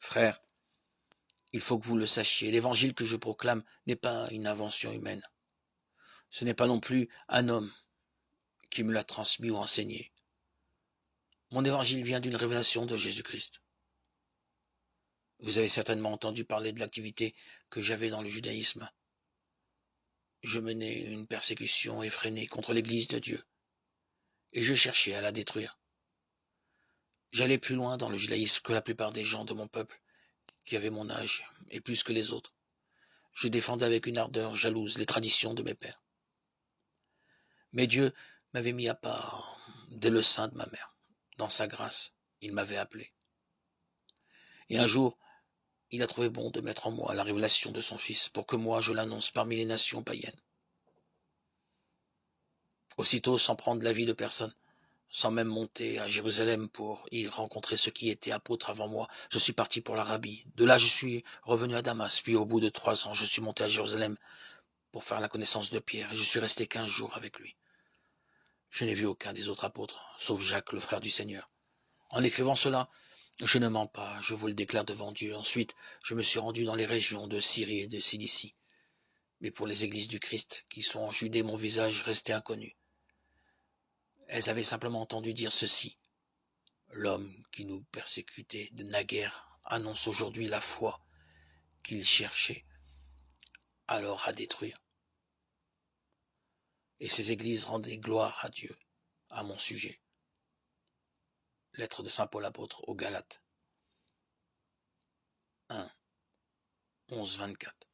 Frères, il faut que vous le sachiez, l'évangile que je proclame n'est pas une invention humaine. Ce n'est pas non plus un homme qui me l'a transmis ou enseigné. Mon évangile vient d'une révélation de Jésus-Christ. Vous avez certainement entendu parler de l'activité que j'avais dans le judaïsme. Je menais une persécution effrénée contre l'Église de Dieu, et je cherchais à la détruire. J'allais plus loin dans le judaïsme que la plupart des gens de mon peuple, qui avaient mon âge, et plus que les autres. Je défendais avec une ardeur jalouse les traditions de mes pères. Mais Dieu m'avait mis à part dès le sein de ma mère. Dans sa grâce, il m'avait appelé. Et un jour, il a trouvé bon de mettre en moi la révélation de son Fils pour que moi je l'annonce parmi les nations païennes. Aussitôt, sans prendre l'avis de personne, sans même monter à Jérusalem pour y rencontrer ceux qui étaient apôtres avant moi, je suis parti pour l'Arabie. De là, je suis revenu à Damas, puis au bout de 3 ans, je suis monté à Jérusalem pour faire la connaissance de Pierre, et je suis resté 15 jours avec lui. Je n'ai vu aucun des autres apôtres, sauf Jacques, le frère du Seigneur. En écrivant cela, je ne mens pas, je vous le déclare devant Dieu. Ensuite, je me suis rendu dans les régions de Syrie et de Cilicie. Mais pour les églises du Christ, qui sont en Judée, mon visage restait inconnu. Elles avaient simplement entendu dire ceci. L'homme qui nous persécutait de naguère annonce aujourd'hui la foi qu'il cherchait alors à détruire. Et ces églises rendaient gloire à Dieu, à mon sujet. Lettre de saint Paul apôtre aux Galates. 1, 11, 24.